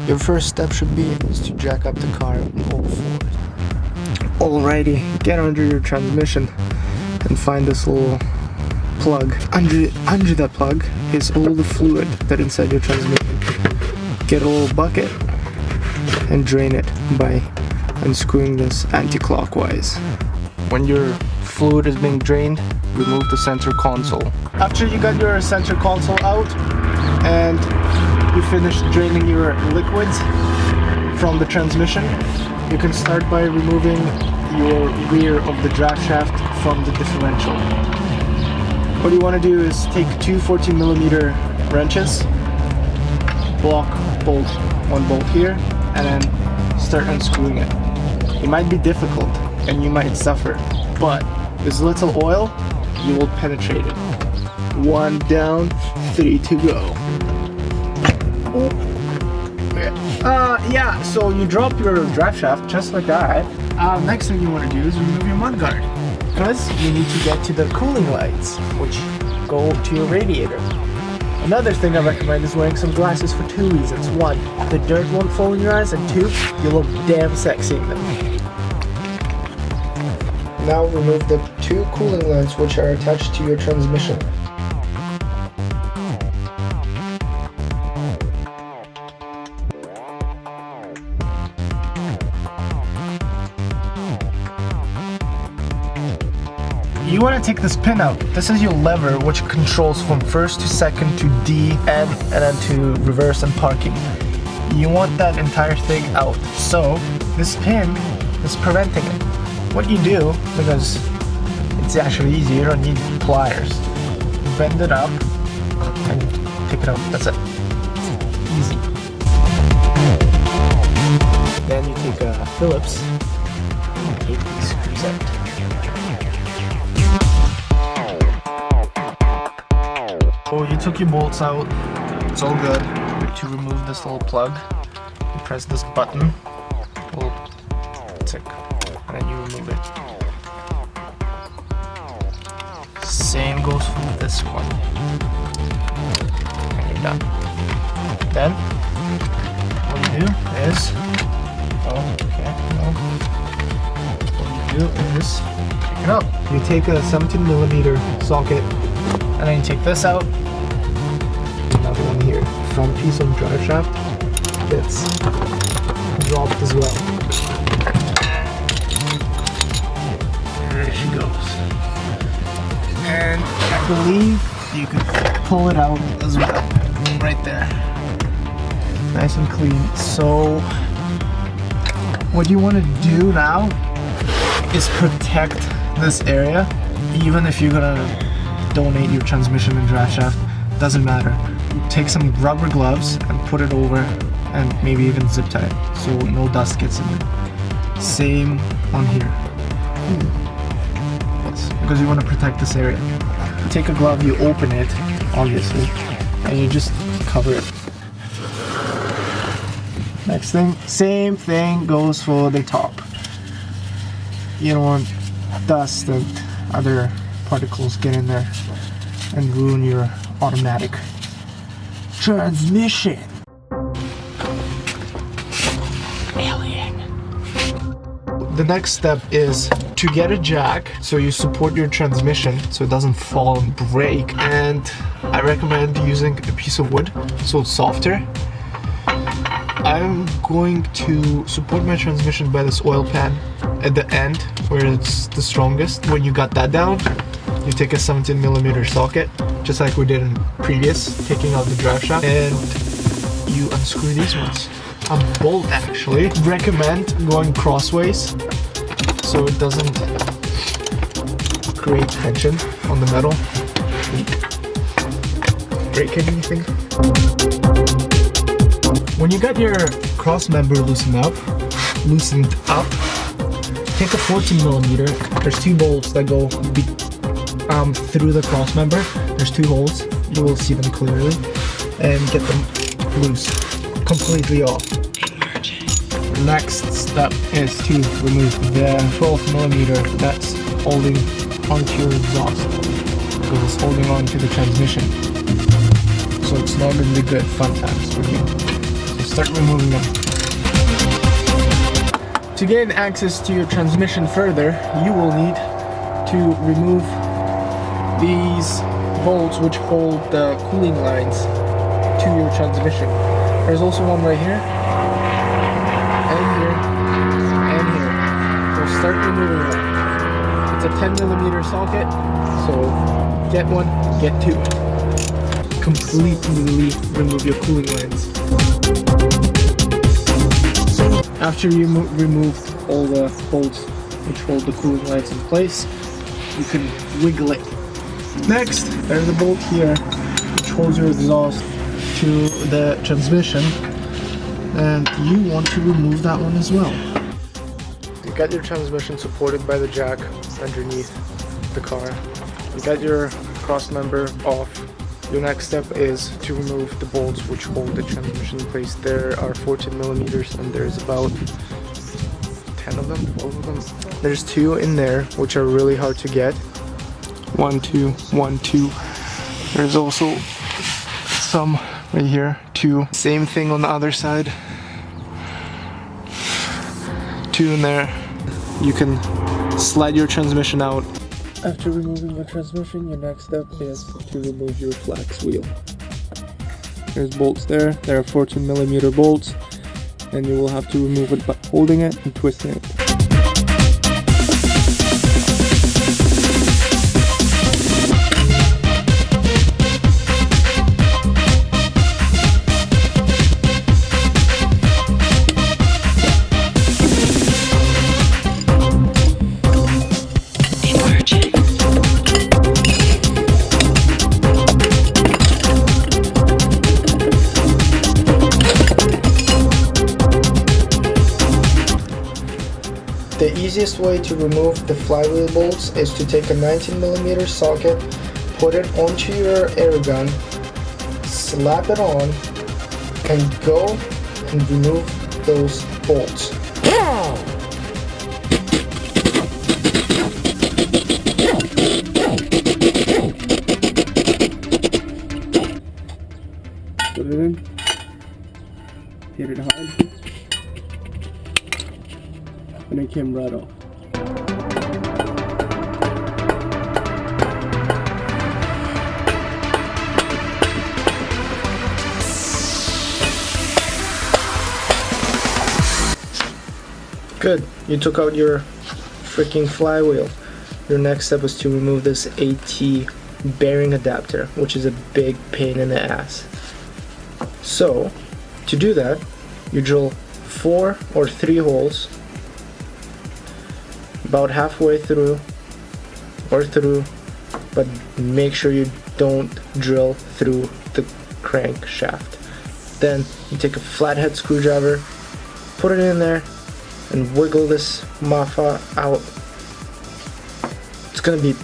Your first step should be is to jack up the car on all fours. Alrighty, get under your transmission and find this little plug. Under that plug is all the fluid that inside your transmission. Get a little bucket and drain it by unscrewing this anti-clockwise. When your fluid is being drained, remove the center console. After you got your center console out and you finish draining your liquids from the transmission, you can start by removing your rear of the draft shaft from the differential. What you want to do is take two 14mm wrenches, block bolt, one bolt here, and then start unscrewing it. It might be difficult and you might suffer, but with little oil, you will penetrate it. 1 down, 3 to go. Yeah, so you drop your drive shaft just like that. Next thing you want to do is remove your mudguard, because you need to get to the cooling lights, which go to your radiator. Another thing I recommend is wearing some glasses for 2 reasons. 1, the dirt won't fall in your eyes, and 2, you look damn sexy in them. Now remove the 2 cooling lights which are attached to your transmission. You want to take this pin out. This is your lever which controls from first to second to D, N, and then to reverse and parking. You want that entire thing out. So this pin is preventing it. What you do, because it's actually easy, you don't need pliers. Bend it up and take it out. That's it. Easy. Then you take a Phillips and take these screws out. So you took your bolts out, it's all good. To remove this little plug, you press this button, little tick, and then you remove it. Same goes for this one. And you're done. Then, what you do is, what you do is, check it out. You take a 17mm socket, and then you take this out. Another one here. Front piece of drive shaft gets dropped as well. There she goes. And I believe you can pull it out as well. Right there. Nice and clean. So what you want to do now is protect this area. Even if you're gonna donate your transmission and drive shaft, doesn't matter. Take some rubber gloves and put it over, and maybe even zip tie it so no dust gets in there. Same on here. Yes, because you want to protect this area. Take a glove, you open it, obviously, and you just cover it. Next thing, same thing goes for the top. You don't want dust and other particles get in there and ruin your automatic transmission. Alien. The next step is to get a jack so you support your transmission so it doesn't fall and break, and I recommend using a piece of wood so it's softer. I'm going to support my transmission by this oil pan at the end where it's the strongest. When you got that down, you take a 17mm socket, just like we did in previous, taking out the drive shaft, and you unscrew these ones. A bolt actually. Recommend going crossways so it doesn't create tension on the metal. Break anything. When you got your cross member loosened up, take a 14mm. There's 2 bolts that go through the cross member. There's 2 holes. You will see them clearly, and get them loose, completely off. Next step is to remove the 12mm that's holding onto your exhaust, because it's holding on to the transmission. So it's not going to be good fun times for you. So start removing them. To gain access to your transmission further, you will need to remove these bolts which hold the cooling lines to your transmission. There's also one right here, and here, and here. So start removing them. It's a 10mm socket, so get one, get two. Completely remove your cooling lines. After you remove all the bolts which hold the cooling lines in place, you can wiggle it. Next, there's a bolt here which holds your exhaust to the transmission, and you want to remove that one as well. You got your transmission supported by the jack underneath the car. You got your cross member off. Your next step is to remove the bolts which hold the transmission in place. There are 14mm and there's about 10 of them, 12 of them. There's 2 in there which are really hard to get. 1, 2, 1, 2. There's also some right here, 2. Same thing on the other side. 2 in there. You can slide your transmission out. After removing the transmission, your next step is to remove your flex wheel. There's bolts there. There are 14mm bolts, and you will have to remove it by holding it and twisting it. The easiest way to remove the flywheel bolts is to take a 19mm socket, put it onto your air gun, slap it on, and go and remove those bolts. Put it in, hit it hard, and it came right off. Good, you took out your freaking flywheel. Your next step was to remove this AT bearing adapter, which is a big pain in the ass. So, to do that, you drill 4 or 3 holes about halfway through or through, but make sure you don't drill through the crankshaft. Then you take a flathead screwdriver, put it in there, and wiggle this maffa out. It's gonna be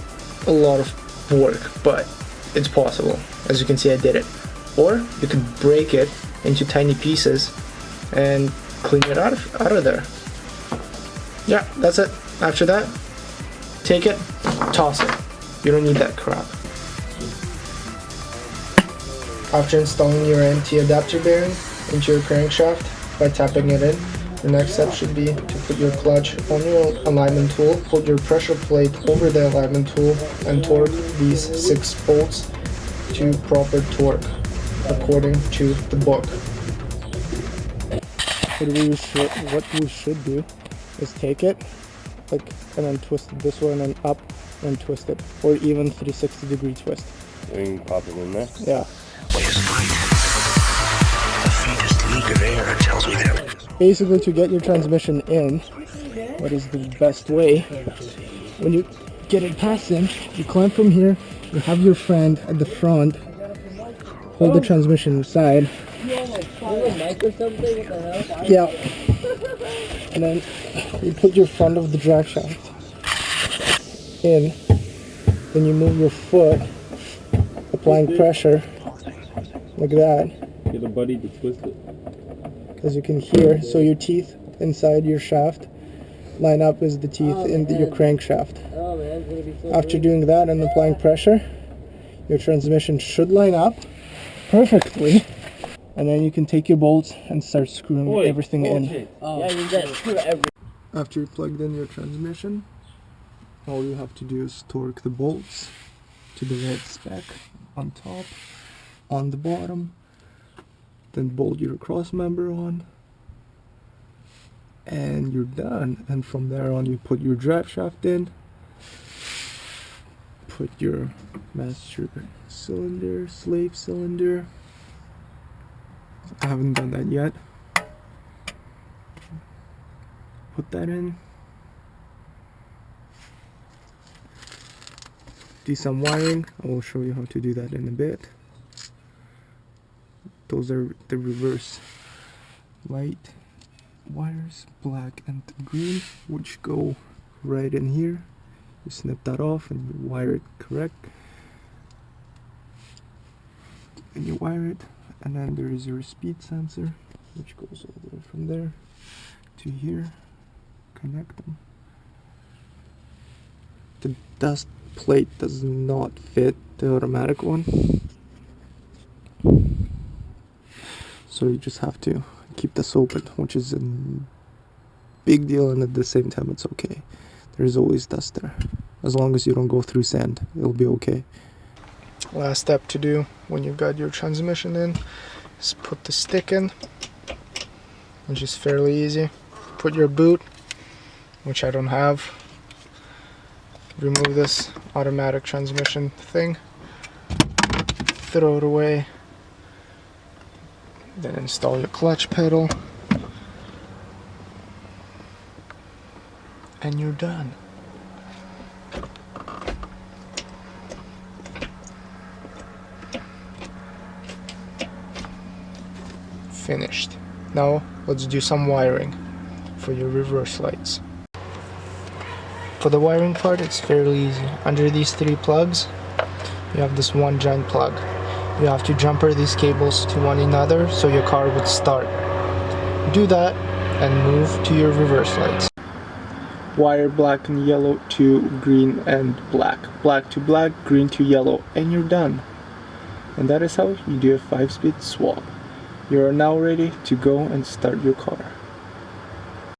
a lot of work, but it's possible. As you can see, I did it. Or you can break it into tiny pieces and clean it out of there. Yeah, that's it. After that, take it, toss it. You don't need that crap. After installing your empty adapter bearing into your crankshaft by tapping it in, the next step should be to put your clutch on your alignment tool, put your pressure plate over the alignment tool, and torque these 6 bolts to proper torque according to the book. What we should do is take it, and then twist it this way and then up and twist it, or even 360-degree twist. And you can pop it in there? Yeah. The faintest leak of air tells me that. Basically, to get your transmission in, what is the best way? When you get it past in, you climb from here, you have your friend at the front, hold the transmission inside. Yeah. And then you put your front of the drag shaft in, then you move your foot, applying pressure, like that. Get a buddy to twist it. As you can hear, so your teeth inside your shaft line up with the teeth in your crankshaft. After doing that and applying pressure, your transmission should line up perfectly. And then you can take your bolts and start screwing everything in. Oh, yeah, you got screw everything. After you plugged in your transmission, all you have to do is torque the bolts to the red spec on top, on the bottom, then bolt your cross member on, and you're done. And from there on, you put your drive shaft in, put your master cylinder, slave cylinder. I haven't done that yet. Put that in. Do some wiring. I will show you how to do that in a bit. Those are the reverse light wires, black and green, which go right in here. You snip that off and you wire it correct. And you wire it. And then there is your speed sensor, which goes all the way from there to here. Connect them. The dust plate does not fit the automatic one, so you just have to keep this open, which is a big deal, and at the same time it's okay. There's always dust there. As long as you don't go through sand, it'll be okay. Last step to do when you've got your transmission in is put the stick in, which is fairly easy. Put your boot, which I don't have. Remove this automatic transmission thing, throw it away, then install your clutch pedal, and you're done. Finished. Now let's do some wiring for your reverse lights. For the wiring part, it's fairly easy. Under these three plugs, you have this one giant plug. You have to jumper these cables to one another so your car would start. Do that and move to your reverse lights. Wire black and yellow to green and black. Black to black, green to yellow, and you're done. And that is how you do a 5-speed swap. You are now ready to go and start your car.